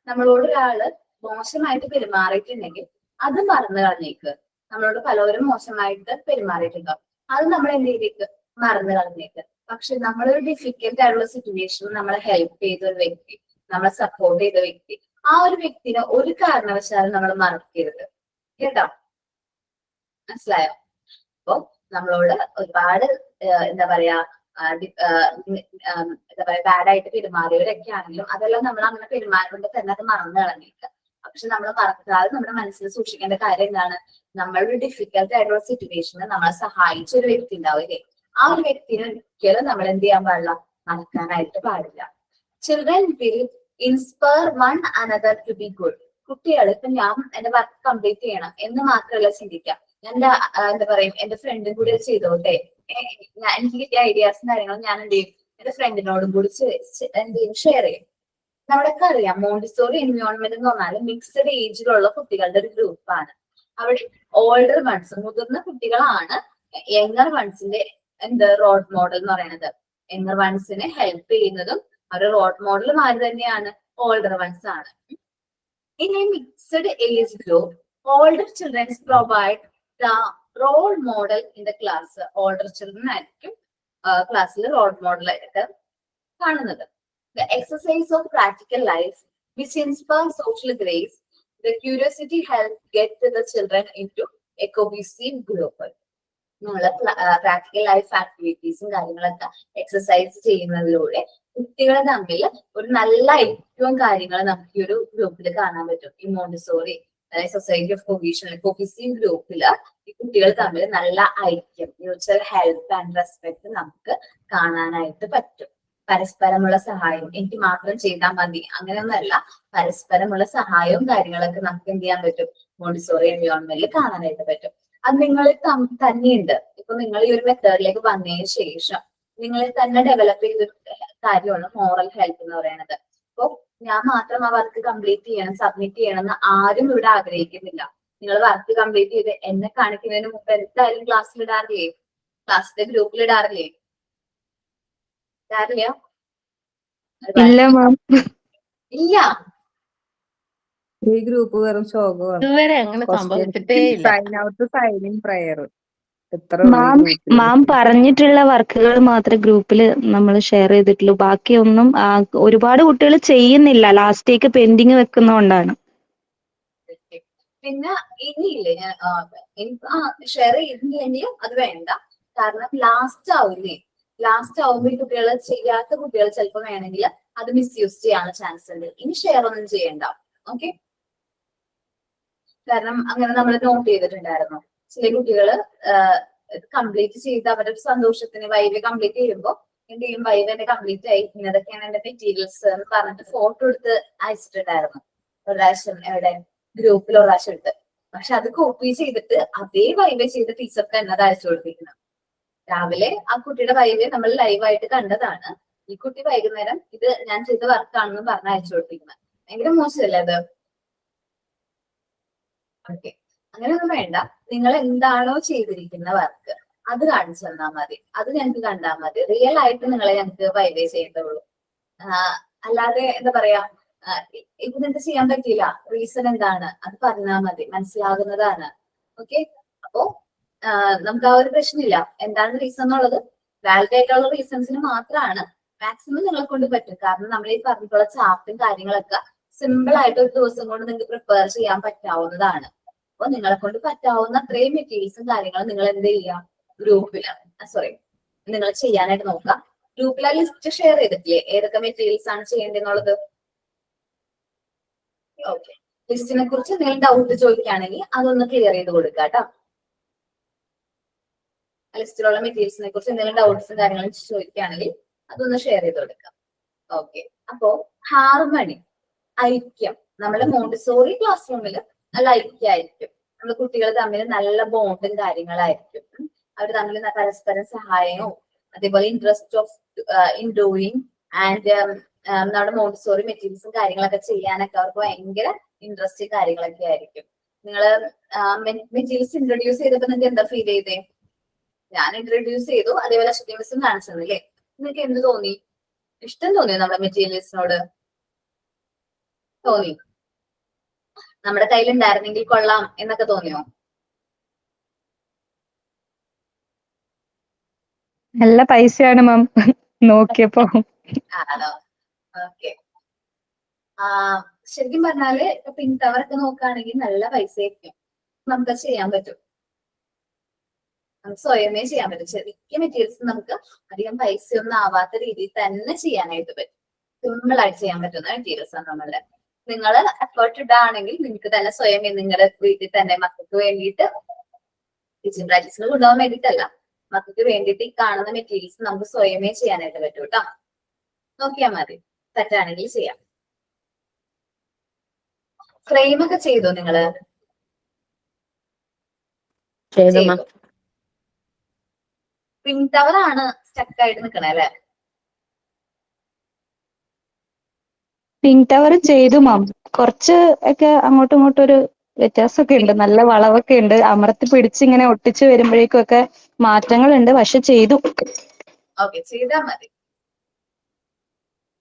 നമ്മളോട് ഒരാള് മോശമായിട്ട് പെരുമാറിയിട്ടുണ്ടെങ്കിൽ അത് മറന്നു കളഞ്ഞേക്ക്. നമ്മളോട് പലവരും മോശമായിട്ട് പെരുമാറിയിട്ടുണ്ടാവും, അത് നമ്മൾ എന്ത് ചെയ്തേക്ക്, മറന്നു കളഞ്ഞേക്ക്. പക്ഷെ നമ്മളൊരു ഡിഫിക്കൽട്ട് ആയിട്ടുള്ള സിറ്റുവേഷനിൽ നമ്മളെ ഹെൽപ്പ് ചെയ്ത ഒരു വ്യക്തി, നമ്മളെ സപ്പോർട്ട് ചെയ്ത വ്യക്തി, ആ ഒരു വ്യക്തിനെ ഒരു കാരണവശാലും നമ്മൾ മറക്കരുത് കേട്ടോ. മനസ്സിലായോ? അപ്പൊ നമ്മളോട് ഒരുപാട് എന്താ പറയാ ബാഡായിട്ട് പെരുമാറിയവരൊക്കെ ആണെങ്കിലും അതെല്ലാം നമ്മൾ അങ്ങനെ പെരുമാറുമ്പോൾ തന്നെ അത് മറന്നു കളഞ്ഞേക്കുക. പക്ഷെ നമ്മൾ മറക്കാതെ നമ്മുടെ മനസ്സിൽ സൂക്ഷിക്കേണ്ട കാര്യം എന്താണ്? നമ്മളൊരു ഡിഫിക്കൽട്ട് ആയിട്ടുള്ള സിറ്റുവേഷനിൽ നമ്മളെ സഹായിച്ച ഒരു വ്യക്തി ഉണ്ടാവില്ലേ, ആ ഒരു വ്യക്തിനെ ഒരിക്കലും നമ്മൾ എന്ത് ചെയ്യാൻ പാടില്ല, മറക്കാനായിട്ട് പാടില്ല. Children will inspire one another to be good. കുട്ടികൾ ഇപ്പൊ ഞാൻ എന്റെ വർക്ക് കംപ്ലീറ്റ് ചെയ്യണം എന്ന് മാത്രമല്ല ചിന്തിക്കാം, എന്റെ എന്താ പറയും എന്റെ ഫ്രണ്ടും കൂടി ചെയ്തോട്ടെ, എനിക്ക് കിട്ടിയ ഐഡിയാസും കാര്യങ്ങളും ഞാൻ എന്ത് ചെയ്യും, എന്റെ ഫ്രണ്ടിനോടും കൂടി എന്ത് ചെയ്യും, ഷെയർ ചെയ്യും. നമ്മളൊക്കെ അറിയാം മോണ്ടിസോറി എൻവയോൺമെന്റ് എന്ന് പറഞ്ഞാൽ മിക്സഡ് ഏജിലുള്ള കുട്ടികളുടെ ഒരു ഗ്രൂപ്പാണ്. അവിടെ ഓൾഡർ വൺസ്, മുതിർന്ന കുട്ടികളാണ് യങ്ങർ വൺസിന്റെ റോൾ മോഡൽ എന്ന് പറയുന്നത്. യങ്ങർ വൺസിനെ ഹെൽപ്പ് ചെയ്യുന്നതും അവരുടെ റോൾ മോഡലുമാര് തന്നെയാണ് ഓൾഡർ വൺസ് ആണ്. In a mixed age group, older childrens provide the role model in the class. Older children ആയിരിക്കും ക്ലാസ്സിൽ റോൾ മോഡൽ ആയിട്ട് കാണുന്നത്. The exercise of practical life, which inspires social grace, the curiosity helps get the children into a cohesive group. നമ്മള് practical life ആക്ടിവിറ്റീസും കാര്യങ്ങളൊക്കെ exercise ചെയ്യുന്നതിലൂടെ കുട്ടികൾ തമ്മിൽ ഒരു നല്ല ഐക്യവും കാര്യങ്ങളും നമുക്ക് ഈ ഒരു ഗ്രൂപ്പിൽ കാണാൻ പറ്റും. ഈ മോണ്ടിസോറി അതായത് സൊസൈറ്റി ഓഫ് കോഹീസീവ് ഗ്രൂപ്പില് ഈ കുട്ടികൾ തമ്മിൽ നല്ല ഐക്യം, മ്യൂച്വൽ ഹെൽപ്പ് ആൻഡ് റെസ്പെക്ട് നമുക്ക് കാണാനായിട്ട് പറ്റും. പരസ്പരമുള്ള സഹായം, എനിക്ക് മാത്രം ചെയ്താൽ മതി അങ്ങനെയൊന്നല്ല. പരസ്പരമുള്ള സഹായവും കാര്യങ്ങളൊക്കെ നമുക്ക് എന്ത് ചെയ്യാൻ പറ്റും, മോണ്ടിസോറി എൻവയോൺമെന്റിൽ കാണാനായിട്ട് പറ്റും. അത് നിങ്ങളിൽ തന്നെയുണ്ട്. ഇപ്പൊ നിങ്ങൾ ഈ ഒരു മെത്തേഡിലേക്ക് വന്നതിന് ശേഷം നിങ്ങളിൽ തന്നെ ഡെവലപ്പ് ചെയ്തൊരു കാര്യമാണ് മോറൽ ഹെൽത്ത് എന്ന് പറയുന്നത്. അപ്പൊ ഞാൻ മാത്രം ആ വർക്ക് കംപ്ലീറ്റ് ചെയ്യണം, സബ്മിറ്റ് ചെയ്യണം എന്ന് ആരും ഇവിടെ ആഗ്രഹിക്കുന്നില്ല. നിങ്ങൾ വർക്ക് കംപ്ലീറ്റ് ചെയ്ത് എന്നെ കാണിക്കുന്നതിന് മുമ്പ് എന്തായാലും ക്ലാസ്സിൽ ഇടാറില്ലേ, ക്ലാസ്സിലെ ഗ്രൂപ്പിൽ ഇടാറില്ലേ? ഇടാറില്ല? ഇല്ല മാം. ഇല്ല. ഈ ഗ്രൂപ്പ് വെറും ശോകമാണ്. ഇതുവരെ അങ്ങനെ സംഭവിച്ചിട്ടേ ഇല്ല. Sign out, sign in, prayer. Ma'am പറഞ്ഞിട്ടുള്ള വർക്കുകൾ മാത്രമേ ഗ്രൂപ്പിൽ നമ്മൾ ഷെയർ ചെയ്തിട്ടുള്ളൂ. ബാക്കിയൊന്നും ഒരുപാട് കുട്ടികൾ ചെയ്യുന്നില്ല, ലാസ്റ്റേക്ക് പെൻഡിങ് വെക്കുന്നതുകൊണ്ടാണ്. പിന്നെ ഇനിയില്ലേ, ഞാൻ എനിക്ക് ഷെയർ ചെയ്തില്ലെങ്കിലും അത് വേണ്ട. കാരണം ലാസ്റ്റ് ആവില്ലേ, ലാസ്റ്റ് ആവുമ്പോൾ ഈ കുട്ടികൾ ചെയ്യാത്ത കുട്ടികൾ ചിലപ്പോൾ വേണമെങ്കിൽ അത് മിസ്യൂസ് ചെയ്യാനുള്ള ചാൻസ് ഉണ്ട്. ഇനി ഷെയർ ഒന്നും ചെയ്യണ്ട. ഓക്കെ, കാരണം അങ്ങനെ നമ്മൾ നോട്ട് ചെയ്തിട്ടുണ്ടായിരുന്നു. ചില കുട്ടികള് കംപ്ലീറ്റ് ചെയ്ത് അവരുടെ ഒരു സന്തോഷത്തിന് വൈവ കംപ്ലീറ്റ് ചെയ്യുമ്പോൾ എന്ത് ചെയ്യും, വൈവ എന്റെ കംപ്ലീറ്റ് ആയി, ഇതൊക്കെയാണ് എന്റെ മെറ്റീരിയൽസ് എന്ന് പറഞ്ഞിട്ട് ഫോട്ടോ എടുത്ത് അയച്ചിട്ടുണ്ടായിരുന്നു ഒരു പ്രാവശ്യം, എവിടെ ഗ്രൂപ്പിൽ ഒരു പ്രാവശ്യം എടുത്ത്. പക്ഷെ അത് കോപ്പി ചെയ്തിട്ട് അതേ വൈവ ചെയ്ത് ടീച്ചർക്ക് തന്നെ അത് അയച്ചു കൊടുത്തിരിക്കണം. രാവിലെ ആ കുട്ടിയുടെ വൈവ നമ്മൾ ലൈവായിട്ട് കണ്ടതാണ്, ഈ കുട്ടി വൈകുന്നേരം ഇത് ഞാൻ ചെയ്ത വർക്കാണെന്ന് പറഞ്ഞ് അയച്ചു കൊടുത്തിരിക്കുന്നത്. ഭയങ്കര മോശമല്ലേ അത്? ഓക്കെ, അങ്ങനെയൊന്നും വേണ്ട. നിങ്ങൾ എന്താണോ ചെയ്തിരിക്കുന്ന വർക്ക് അത് കാണിച്ചു തന്നാൽ മതി, അത് ഞങ്ങൾക്ക് കണ്ടാൽ മതി. റിയൽ ആയിട്ട് നിങ്ങളെ ഞങ്ങൾക്ക് വൈവേ ചെയ്യേണ്ടതുള്ളൂ. അല്ലാതെ എന്താ പറയാ, ഇത് നിങ്ങൾക്ക് ചെയ്യാൻ പറ്റിയില്ല, റീസൺ എന്താണ് അത് പറഞ്ഞാൽ മതി, മനസ്സിലാകുന്നതാണ്. ഓക്കെ, അപ്പോ നമുക്ക് ആ ഒരു പ്രശ്നമില്ല. എന്താണ് റീസൺ എന്നുള്ളത് വാലിഡ് ആയിട്ടുള്ള റീസൺസിന് മാത്രമാണ് മാക്സിമം നിങ്ങളെ കൊണ്ട് പറ്റും. കാരണം നമ്മൾ ഈ പറഞ്ഞിട്ടുള്ള ചാർട്ടും കാര്യങ്ങളൊക്കെ സിമ്പിൾ ആയിട്ട് ഒരു ദിവസം കൊണ്ട് നിങ്ങൾക്ക് പ്രിപ്പയർ ചെയ്യാൻ പറ്റാവുന്നതാണ്. അപ്പൊ നിങ്ങളെ കൊണ്ട് പറ്റാവുന്ന അത്രയും മെറ്റീരിയൽസും കാര്യങ്ങളും നിങ്ങൾ എന്ത് ചെയ്യാം, ഗ്രൂപ്പില് നിങ്ങൾ ചെയ്യാനായിട്ട് നോക്കാം. ഗ്രൂപ്പിൽ ആ ലിസ്റ്റ് ഷെയർ ചെയ്തിട്ടില്ലേ, ഏതൊക്കെ മെറ്റീരിയൽസ് ആണ് ചെയ്യേണ്ടതെന്നുള്ളത്? ഓക്കെ, ലിസ്റ്റിനെ കുറിച്ച് നിങ്ങൾ ഡൗട്ട് ചോദിക്കുകയാണെങ്കിൽ അതൊന്ന് ക്ലിയർ ചെയ്ത് കൊടുക്കുക കേട്ടോ. ലിസ്റ്റിലുള്ള മെറ്റീരിയൽസിനെ കുറിച്ച് എന്തെങ്കിലും ഡൗട്ട്സും കാര്യങ്ങളും ചോദിക്കുകയാണെങ്കിൽ അതൊന്ന് ഷെയർ ചെയ്ത് കൊടുക്കാം. ഓക്കെ, അപ്പോ ഹാർമണി, ഐക്യം. നമ്മുടെ മോണ്ടിസോറി ക്ലാസ് റൂമിൽ നല്ല ഐക്യമായിരിക്കും. നമ്മൾ കുട്ടികൾ തമ്മിൽ നല്ല ബോണ്ടും കാര്യങ്ങളായിരിക്കും. അവർ തമ്മിൽ പരസ്പരം സഹായവും അതേപോലെ interest of in doing and നമ്മുടെ മോണ്ടിസോറി മെറ്റീരിയൽസും കാര്യങ്ങളൊക്കെ ചെയ്യാനൊക്കെ അവർക്ക് ഭയങ്കര ഇൻട്രസ്റ്റ് കാര്യങ്ങളൊക്കെ ആയിരിക്കും. നിങ്ങൾ മെറ്റീരിയൽസ് ഇൻട്രൊഡ്യൂസ് ചെയ്തപ്പോൾ നിങ്ങൾക്ക് എന്താ ഫീൽ ചെയ്തേ? ഞാൻ ഇൻട്രൊഡ്യൂസ് ചെയ്തു, അതേപോലെ അശ്വതി മിസ്സും കാണിച്ചതല്ലേ, നിങ്ങൾക്ക് എന്ത് തോന്നി? ഇഷ്ടം തോന്നിയോ നമ്മുടെ മെറ്റീരിയൽസിനോട്? തോന്നി? നമ്മുടെ കയ്യിൽ ഉണ്ടായിരുന്നെങ്കിൽ കൊള്ളാം എന്നൊക്കെ തോന്നിയോ? നല്ല പൈസയാണ് മാം നോക്കിയപ്പോ. ആണോ? ഓക്കെ. ശരിക്കും പറഞ്ഞാല് ഇപ്പൊ പിൻ ടവർ ഒക്കെ നോക്കുകയാണെങ്കിൽ നല്ല പൈസ ആയിരിക്കും. നമുക്ക് ചെയ്യാൻ പറ്റും, നമുക്ക് സ്വയമേ ചെയ്യാൻ പറ്റും. ചെറിയ മെറ്റീരിയൽസ് നമുക്ക് അധികം പൈസ ഒന്നും ആവാത്ത രീതിയിൽ തന്നെ ചെയ്യാനായിട്ട് പറ്റും. സിമ്പിൾ ആയിട്ട് ചെയ്യാൻ പറ്റുന്ന മെറ്റീരിയൽസ് ആണ് നമ്മള്. നിങ്ങൾ എഫേർട്ട് ഇടാണെങ്കിൽ നിങ്ങൾക്ക് തന്നെ സ്വയം നിങ്ങളുടെ വീട്ടിൽ തന്നെ മക്കൾക്ക് വേണ്ടിയിട്ട്, കിച്ചൺ പ്രാക്ടീസിന് കൊണ്ടുപോകാൻ വേണ്ടിയിട്ടല്ല, മക്കൾക്ക് വേണ്ടിയിട്ട് ഈ കാണുന്ന മെറ്റീരിയൽസ് നമുക്ക് സ്വയമേ ചെയ്യാനായിട്ട് പറ്റും കേട്ടോ. നോക്കിയാൽ മതി, തെറ്റാണെങ്കിൽ ചെയ്യാം. ഫ്രെയിം ഒക്കെ ചെയ്തോ നിങ്ങള്? പിൻ ടവർ ആണ് സ്റ്റക്ക് ആയിട്ട് നിക്കണേ അല്ലെ? പിങ്ക് ടവർ ചെയ്തു മാം. കുറച്ച് ഒക്കെ അങ്ങോട്ടും ഇങ്ങോട്ടും ഒരു വ്യത്യാസമൊക്കെ ഉണ്ട്, നല്ല വളവൊക്കെ ഉണ്ട്. അമർത്തി പിടിച്ച് ഇങ്ങനെ ഒട്ടിച്ച് വരുമ്പോഴേക്കും ഒക്കെ മാറ്റങ്ങളുണ്ട്, പക്ഷെ ചെയ്തു. ഓക്കെ, ചെയ്താ മതി.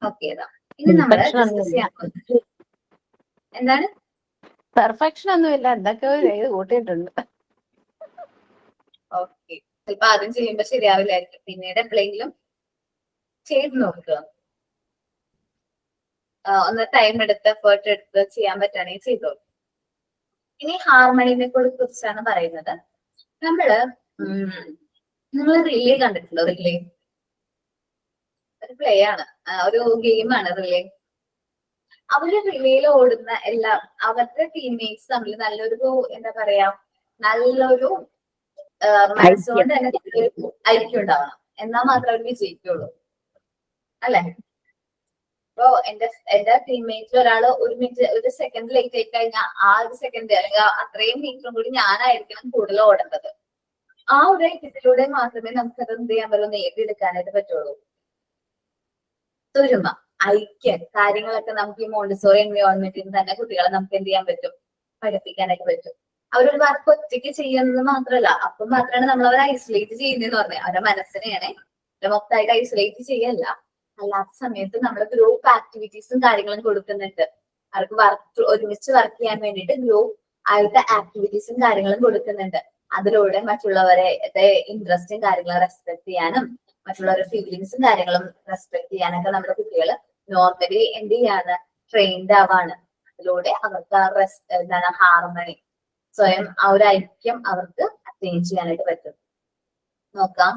ഓക്കെ, ഇനി നമ്മള് ഡിസ്കസ് ചെയ്യാൻ പോകുന്നത് എന്താണ്? പെർഫെക്ഷൻ ഒന്നുമില്ല, എന്തൊക്കെയോ ചെയ്ത് കൂട്ടിയിട്ടുണ്ട്. ഓക്കെ, ചിലപ്പോ ആദ്യം ചെയ്യുമ്പോ ശരിയാവില്ലായിരിക്കും, പിന്നീട് എപ്പോഴെങ്കിലും ചെയ്ത് നോക്കുക. ഒന്ന് ടൈം എടുത്ത് എഫേർട്ട് എടുത്ത് ചെയ്യാൻ പറ്റുകയാണെങ്കിൽ ചെയ്തോളൂ. ഇനി ഹാർമണിനെ കുറിച്ചാണ് പറയുന്നത്. നമ്മള് നിങ്ങൾ റിലേ കണ്ടിട്ടുണ്ടോ? റിലേ ഒരു പ്ലേ ആണ്, ഒരു ഗെയിമാണ് റിലേ. അവര് റിലേയിൽ ഓടുന്ന എല്ലാം അവരുടെ ടീംമേറ്റ്സ് തമ്മിൽ നല്ലൊരു എന്താ പറയാ, നല്ലൊരു മനസ്സുകൊണ്ട് തന്നെ ഐക്യം ഉണ്ടാവണം, എന്നാൽ മാത്രമേ അവർ വിജയിക്കുള്ളൂ. അല്ലെ? ഇപ്പൊ എന്റെ ടീംമേറ്റിൽ ഒരാള് ഒരു സെക്കൻഡ് ലേറ്റ് ആയി കഴിഞ്ഞാൽ ആ ഒരു സെക്കൻഡ് അല്ലെങ്കിൽ അത്രയും മീറ്ററും കൂടി ഞാനായിരിക്കണം കൂടുതൽ ഓടേണ്ടത്. ആ ഒരു ഐക്യത്തിലൂടെ മാത്രമേ നമുക്കത് എന്ത് ചെയ്യാൻ പറ്റുള്ളൂ, നേടിയെടുക്കാനായിട്ട് പറ്റുള്ളൂ. ഒരുമ, ഐക്യം, കാര്യങ്ങളൊക്കെ നമുക്ക് ഈ മോണ്ടിസോറി എൻവയോൺമെന്റിൽ തന്നെ കുട്ടികളെ നമുക്ക് എന്ത് ചെയ്യാൻ പറ്റും, പഠിപ്പിക്കാനായിട്ട് പറ്റും. അവരൊരു വർക്ക് ഒറ്റയ്ക്ക് ചെയ്യുന്നത് മാത്രമല്ല, അപ്പം മാത്രമാണ് നമ്മൾ അവരെ ഐസൊലേറ്റ് ചെയ്യുന്നതെന്ന് പറഞ്ഞത്. അവരുടെ മനസ്സിനെയാണ് മൊത്തമായിട്ട് ഐസൊലേറ്റ് ചെയ്യല്ല. അല്ലാത്ത സമയത്ത് നമ്മൾ ഗ്രൂപ്പ് ആക്ടിവിറ്റീസും കാര്യങ്ങളും കൊടുക്കുന്നുണ്ട്. അവർക്ക് ഒരുമിച്ച് വർക്ക് ചെയ്യാൻ വേണ്ടിയിട്ട് ഗ്രൂപ്പ് ആയിട്ട് ആക്ടിവിറ്റീസും കാര്യങ്ങളും കൊടുക്കുന്നുണ്ട്. അതിലൂടെ മറ്റുള്ളവരെ ഇൻട്രസ്റ്റും കാര്യങ്ങളും റെസ്പെക്ട് ചെയ്യാനും മറ്റുള്ളവരുടെ ഫീലിങ്സും കാര്യങ്ങളും റെസ്പെക്ട് ചെയ്യാനൊക്കെ നമ്മുടെ കുട്ടികൾ നോർമലി എന്ത് ചെയ്യാണ്, ട്രെയിൻഡ് ആവാണ്. അതിലൂടെ അവർക്ക് എന്താണ് ഹാർമണി, സ്വയം ആ ഒരു ഐക്യം അവർക്ക് അറ്റൈൻ ചെയ്യാനായിട്ട് പറ്റും. നോക്കാം.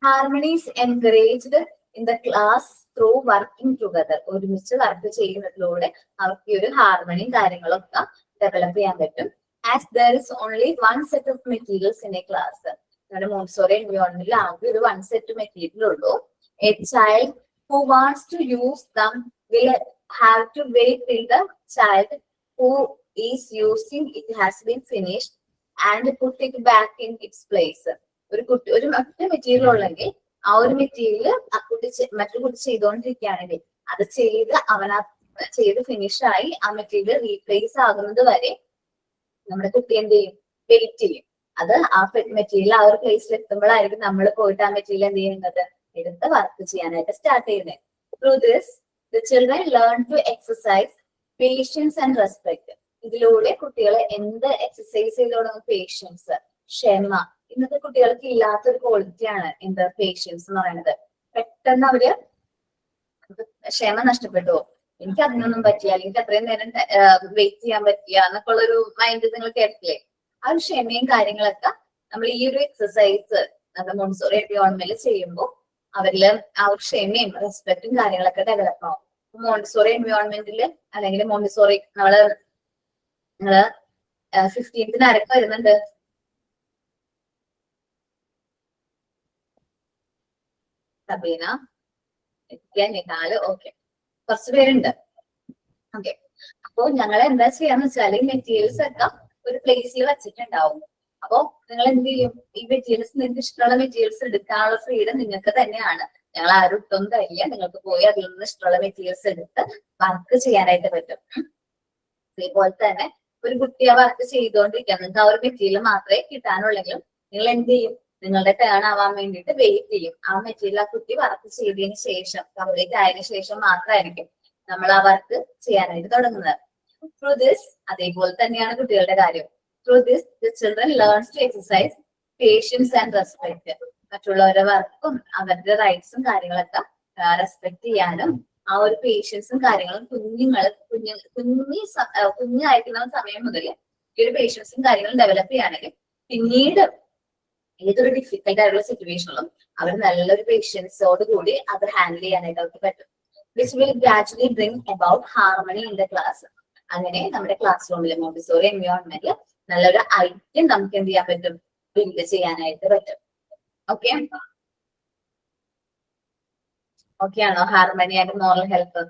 Harmony is encouraged in the class through working together. ഒരുമിച്ച് വർക്ക് ചെയ്യുന്നതിലൂടെ അവർക്ക് ഈ ഒരു ഹാർമണിയും കാര്യങ്ങളൊക്കെ ഡെവലപ്പ് ചെയ്യാൻ പറ്റും. As there is only one set of materials in a class. നമ്മുടെ മോണ്ടിസോറി എൻവയോൺമെന്റിൽ ആകെ ഒരു വൺ സെറ്റ് മെറ്റീരിയൽ ഉള്ളൂ. A child who wants to use them will have to wait till the child who is using it has been finished and put it back in its place. ഒരു മറ്റു material ഉള്ളെങ്കിൽ ആ ഒരു material മറ്റൊരു കുട്ടി ചെയ്തുകൊണ്ടിരിക്കുകയാണെങ്കിൽ അത് ചെയ്ത് ഫിനിഷ് ആയി ആ മെറ്റീരിയൽ റീപ്ലേസ് ആകുന്നത് വരെ നമ്മുടെ കുട്ടി എന്ത് ചെയ്യും, വെയിറ്റ് ചെയ്യും. അത് ആ മെറ്റീരിയൽ ആ ഒരു പ്ലേസിൽ എത്തുമ്പോഴായിരിക്കും നമ്മൾ പോയിട്ട് ആ മെറ്റീരിയൽ എന്ത് ചെയ്യുന്നത്, എടുത്ത് വർക്ക് ചെയ്യാനായിട്ട് സ്റ്റാർട്ട് ചെയ്യുന്നത്. Through this the children learn to exercise patience and respect. ഇതിലൂടെ കുട്ടികളെ എന്ത് എക്സസൈസ് ചെയ്ത് തുടങ്ങും, പേഷ്യൻസ്, ക്ഷമ. ഇന്നത്തെ കുട്ടികൾക്ക് ഇല്ലാത്തൊരു ക്വാളിറ്റിയാണ് എന്ത്, പേഷ്യൻസ് എന്ന് പറയുന്നത്. പെട്ടെന്ന് അവര് ക്ഷമ നഷ്ടപ്പെട്ടു, എനിക്ക് അതിനൊന്നും പറ്റില്ല, എനിക്ക് അത്രയും നേരം വെയിറ്റ് ചെയ്യാൻ പറ്റില്ല എന്നൊക്കെ ഉള്ളൊരു മൈൻഡ് നിങ്ങൾ കേട്ടില്ലേ? ആ ഒരു ക്ഷമയും കാര്യങ്ങളൊക്കെ നമ്മൾ ഈ ഒരു എക്സസൈസ് നമ്മുടെ മോണ്ടിസോറി എൻവയോൺമെന്റിൽ ചെയ്യുമ്പോൾ അവരില് ആ ഒരു ക്ഷമയും റെസ്പെക്റ്റും കാര്യങ്ങളൊക്കെ ഡെവലപ്പ് ആവും. മോണ്ടിസോറി എൻവയോൺമെന്റില് അല്ലെങ്കിൽ മോണ്ടിസോറി നിങ്ങള് 15th ആരൊക്കെ വരുന്നുണ്ട്? സബീന, നിഹാല്, ഓക്കെ, കുറച്ച് പേരുണ്ട്. ഓക്കെ, അപ്പൊ ഞങ്ങൾ എന്താ ചെയ്യാന്ന് വെച്ചാൽ ഈ മെറ്റീരിയൽസ് ഒക്കെ ഒരു പ്ലേസിൽ വെച്ചിട്ടുണ്ടാവും. അപ്പൊ നിങ്ങൾ എന്ത് ചെയ്യും, ഈ മെറ്റീരിയൽസ്, നിങ്ങൾക്ക് ഇഷ്ടമുള്ള മെറ്റീരിയൽസ് എടുക്കാനുള്ള ഫ്രീഡം നിങ്ങൾക്ക് തന്നെയാണ്. ഞങ്ങൾ ആരും ഇട്ടൊന്നും തരില്ല, നിങ്ങൾക്ക് പോയി അതിൽ നിന്ന് ഇഷ്ടമുള്ള മെറ്റീരിയൽസ് എടുത്ത് വർക്ക് ചെയ്യാനായിട്ട് പറ്റും. അതേപോലെ തന്നെ ഒരു കുട്ടി ആ വർക്ക് ചെയ്തുകൊണ്ടിരിക്കുക, നിങ്ങൾക്ക് ആ ഒരു മെറ്റീരിയൽ മാത്രമേ കിട്ടാനുള്ളെങ്കിലും നിങ്ങൾ എന്ത് ചെയ്യും, നിങ്ങളുടെ ടേൺ ആവാൻ വേണ്ടിയിട്ട് വെയിറ്റ് ചെയ്യും. ആ മെറ്റീരിയൽ ആ കുട്ടി വർക്ക് ചെയ്തതിന് ശേഷം, കംപ്ലീറ്റ് ആയതിനു ശേഷം മാത്രമായിരിക്കും നമ്മൾ ആ വർക്ക് ചെയ്യാനായിട്ട് തുടങ്ങുന്നത്. ത്രൂ ദിസ്, അതേപോലെ തന്നെയാണ് കുട്ടികളുടെ കാര്യം. Through this the children learns to exercise patience and respect. മറ്റുള്ളവരുടെ വർക്കും അവരുടെ റൈറ്റ്സും കാര്യങ്ങളൊക്കെ റെസ്പെക്ട് ചെയ്യാനും ആ ഒരു പേഷ്യൻസും കാര്യങ്ങളും കുഞ്ഞായിരിക്കുന്ന സമയം മുതൽ ഈ ഒരു പേഷ്യൻസും കാര്യങ്ങളും ഡെവലപ്പ് ചെയ്യുകയാണെങ്കിൽ പിന്നീട് ഏതൊരു ഡിഫിക്കൽട്ട് ആയിട്ടുള്ള സിറ്റുവേഷനിലും അവർ നല്ലൊരു പേഷ്യൻസോട് കൂടി അത് ഹാൻഡിൽ ചെയ്യാനായിട്ട് അവർക്ക് പറ്റും. Which will gradually bring about harmony in the class. അങ്ങനെ നമ്മുടെ ക്ലാസ് റൂമിൽ മോണ്ടിസോറി എൻവയോൺമെന്റിൽ നല്ലൊരു ഐക്യം നമുക്ക് എന്ത് ചെയ്യാൻ പറ്റും, ബിൽഡ് ചെയ്യാനായിട്ട് പറ്റും. ഓക്കെ, ഓക്കെ ആണോ? ഹാർമണി ആൻഡ് മോറൽ ഹെൽത്ത്,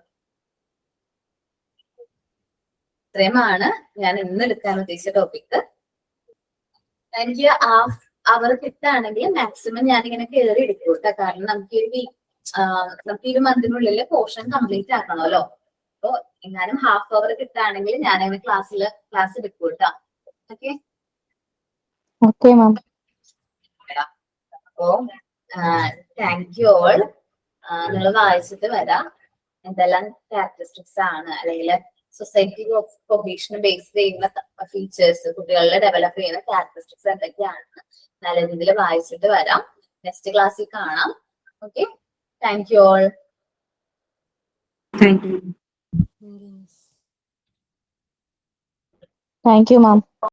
ഇത്രയുമാണ് ഞാൻ ഇന്ന് എടുക്കാൻ ഉദ്ദേശിച്ച ടോപ്പിക്. എനിക്ക് അവർ കിട്ടാണെങ്കിൽ മാക്സിമം ഞാനിങ്ങനെ കയറി എടുക്കും കേട്ടോ. കാരണം നമുക്ക് ഈ ഒരു മന്തിനുള്ളിൽ പോർഷൻ കംപ്ലീറ്റ് ആക്കണമല്ലോ. അപ്പൊ എങ്ങാനും ഹാഫ് അവർ കിട്ടുകയാണെങ്കിൽ ഞാനങ്ങനെ ക്ലാസ് എടുക്കും കേട്ടോ. Okay, okay ma'am. അപ്പോ താങ്ക് യു ഓൾ. നിങ്ങൾ വായിച്ചിട്ട് വരാം എന്തെല്ലാം ക്യാരക്ടറിസ്റ്റിക്സ് ആണ്, അല്ലെങ്കിൽ സൊസൈറ്റി ഓഫ് കൊഹീഷനെ ബേസ് ചെയ്യുന്ന ഫീച്ചേഴ്സ്, കുട്ടികളിലെ ഡെവലപ്പ് ചെയ്യുന്ന ക്യാരക്ടറിസ്റ്റിക്സ് എന്തൊക്കെയാണെന്ന് നല്ല രീതിയിൽ വായിച്ചിട്ട് വരാം. നെക്സ്റ്റ് ക്ലാസ്സിൽ കാണാം. Okay, thank you all. Thank you ma'am.